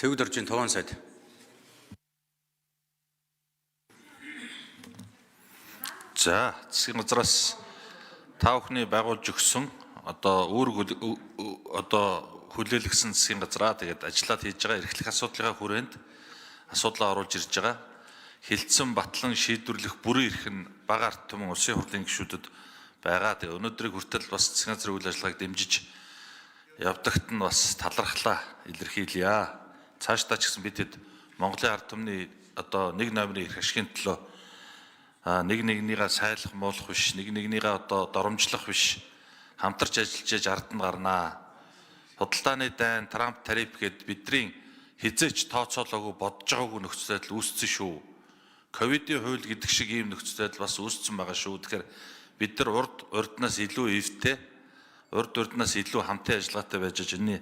Цэвэг дөржийн Товон сайд. За, засгийн газраас та бүхний байгуулж өгсөн одоо хүлээлгсэн засгийн газраа тэгээд ажиллаад хийж байгаа эрхлэх асуудлынхаа хүрээнд асуудлаа оруулж ирж байгаа. Хилцэн батлан шийдвэрлэх бүрэн эрх нь бага ард түмэн улсын хурлын гишүүдэд байгаа. Тэгээд өнөөдрийг хүртэл бас засгийн газрын үйл ажиллагааг дэмжиж явдагт нь бас талархлаа илэрхийлье. Цаашдаа ч гэсэн бид хэд Монголын ард түмний одоо нэг номерын эрх ашигын төлөө нэг нэгнийгээ сайлах муулах биш, нэг нэгнийгээ одоо доромжлох биш, хамтарч ажиллаж ард нь гарнаа. Худалдааны дайн, Трамп тариф гэд бидний хизээч тооцоолоогүй бодож байгаагүй нөхцөл байдал үүссэн шүү. Ковидын хууль гэдэг шиг ийм нөхцөл байдал бас үүссэн байгаа шүү. Тэгэхээр бид нар урднаас илүү эвтэй, урднаас илүү хамтын ажиллагаатай байж энэний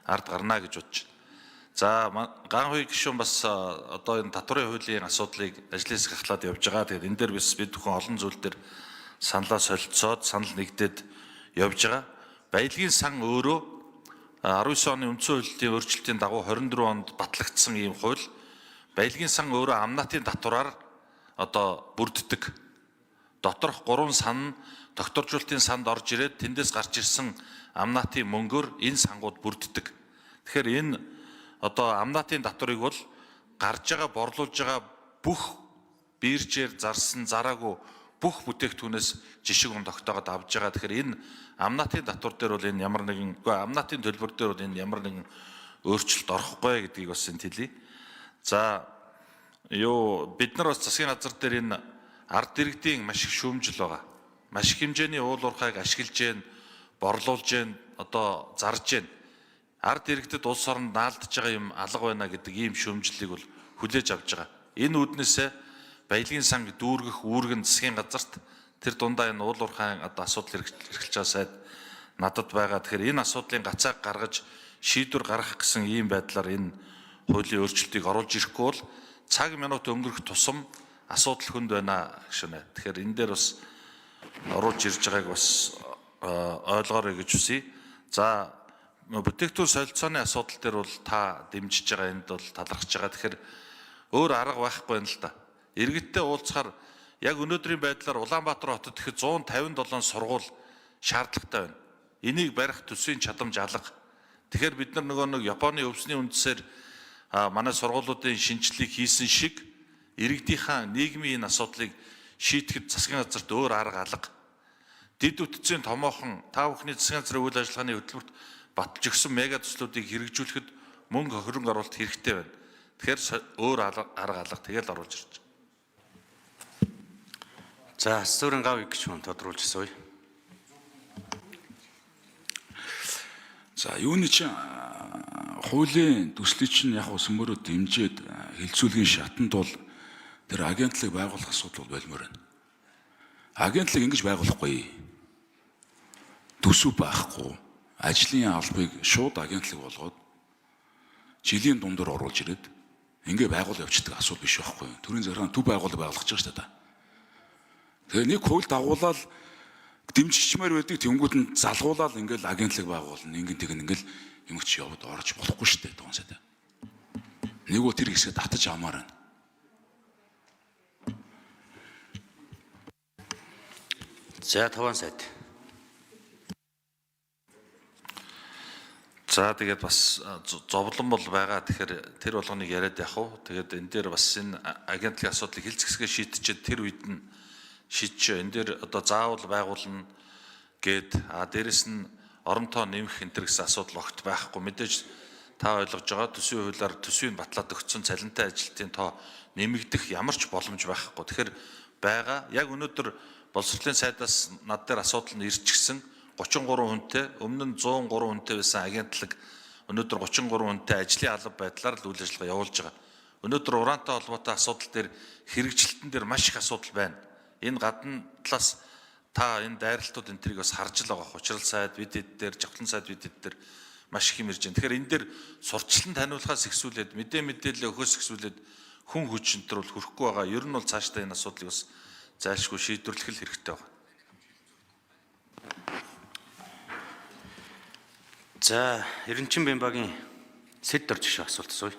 ард гарнаа гэж бодож байна. За ганхүй гишүүн бас одоо энэ татварын хуулийн асуудлыг ажлаас гахлаад явж байгаа. Тэгээд энэ дээр бид бүхэн олон зүйл дээр саналаа солилцоод санал нэгдээд явж байгаа. Баялагын сан өөрөө 19 оны үндсэн хуулийн өөрчлөлтийн дагуу 24 онд батлагдсан ийм хууль. Баялагын сан өөрөө амнаатын татвараар одоо бүрддэг. Доторх 3 сан тогтворжуулалтын санд орж ирээд тэндээс гарч ирсэн амнаатын мөнгөөр энэ сангууд бүрддэг. Тэгэхээр энэ одоо амнаатын татварыг бол гарч байгаа борлуулж байгаа бүх биржээр зарсан зараагүй бүх бүтээгдэхүүнээс жишг он тогтоогод авж байгаа. Тэгэхээр энэ амнаатын татвар дээр бол энэ ямар нэгэн амнаатын төлбөр дээр бол энэ ямар нэгэн өөрчлөлт орохгүй гэдгийг бас энд хэлье. За бид нар бас засгийн газар дээр энэ ард иргэдийн маш их шүүмжил байгаа. Маш их хэмжээний уул уурхайг ашиглаж гэн, борлуулж гэн, одоо зарж гэн. Ард иргэдэд улс оронд наалдж байгаа юм алга байна гэдэг ийм шүүмжлэлийг бол хүлээж авч байгаа. Энэ үүднээсээ баялагын сан дүүргэх үүргэн засгийн газарт тэр дундаа энэ уул уурхайн одоо асуудал эрхэлж байгаа сайд надад байгаа. Тэгэхээр энэ асуудлын гацааг гаргаж шийдвэр гаргах гэсэн ийм байдлаар энэ хуулийн өөрчлөлтийг оруулж ирэхгүй бол цаг минут өнгөрөх тусам асуудал хүнд байна гэх. Тэгэхээр энэ дээр бас оруулж ирж байгааг бас ойлгоорой гэж хүсье. За бүтээгдэхүүн солилцооны асуудал дээр бол та дэмжиж байгаа, энд бол талархаж байгаа. Тэгэхээр өөр арга байхгүй юм л да. Иргэдтэй уулзахаар яг өнөөдрийн байдлаар Улаанбаатар хотод ихэд 157 сургууль шаардлагатай байна. Энийг барих төсвийн чадамж алга. Тэгэхээр бид нар нэг Японы өвсний үндсээр манай сургуулиудын шинжилгээг хийсэн шиг иргэдийнхаа нийгмийн энэ асуудлыг шийдэхэд засгийн газарт өөр арга алга. Дэд үтцийн томоохон та бүхний засгийн газрын үйл ажиллагааны хөтөлбөрт баталж өгсөн мега төслүүдийг хэрэгжүүлэхэд мөнгө хөрөнгө оруулалт хэрэгтэй байна. Тэгэхээр өөр арга алга тэгэл оруулж ирж байна. За Сүрэн гав гишүүн тодруулж асууя. За юуны чинь хуулийн төслийг чинь яг өсмөрөө дэмжиж хилцүүлгийн шатанд бол тэр агентлаг байгуулах асуудал бол болмоор байна. Агентлаг ингэж байгуулахгүй. Төсөв байхгүй. Ажлын албыг шууд агентлаг болгоод жилийн дундор оруулж ирээд ингээ байгуул явчихдаг асуудал биш байхгүй. Төрийн захиргааны төв байгууллага байгуулах гэж байна. Тэгээ нэг хууль дагуулаад дэмжичмээр байдаг тэнгууд нь залгуулаад ингээл агентлаг байгуулна. Ингээл юмч яваад орж болохгүй шүү дээ Товон сайд. Нэгөө тэр хэсгээ татаж авмаар байна. За Товон сайд. За тэгээд бас зовлон бол байгаа. Тэгэхээр тэр болгоныг яриад явах уу. Тэгээд энэ дээр бас энэ агентлагийн асуудлыг хилцэсгээ шийдчихэд тэр үед нь шийдчихээ. Энэ дээр одоо заавал байгуулна гээд дээрэс нь оронтоо нэмэх энэ гэсэн асуудал огт байхгүй. Мэдээж та ойлгож байгаа төсвийн хуулиар төсвийг батлаад өгсөн цалинтай ажилтны тоо нэмэгдэх ямар ч боломж байхгүй. Тэгэхээр байгаа. Яг өнөөдөр боловсролын сайдаас над дээр асуудал нь ирчихсэн. 33 хүнтэй, өмнө нь 103 хүнтэй байсан агентлаг өнөөдөр 33 хүнтэй ажлын алба байдлаар л үйл ажиллагаа явуулж байгаа. Өнөөдөр ураантай холбоотой асуудал дээр хэрэгжилтэн дээр маш их асуудал байна. Энэ гадна талаас та энэ дайралтууд энэ тэрийг бас харж л байгаа. Учрал сайд бид хэд дээр, жавхлан сайд бид хэд дээр маш их юм ирж байна. Тэгэхээр энэ дээр сурчлан таниулахаас ихсүүлээд мэдээлэл өгөхөөс ихсүүлээд хүн хүч өнтөр бол хүрэхгүй байгаа. Ер нь бол цаашдаа энэ асуудлыг бас зайлшгүй шийдвэрлэх л хэрэгтэй байна. За Эренчин Бямбагийн Сэд дор жишээ асуулт асууя.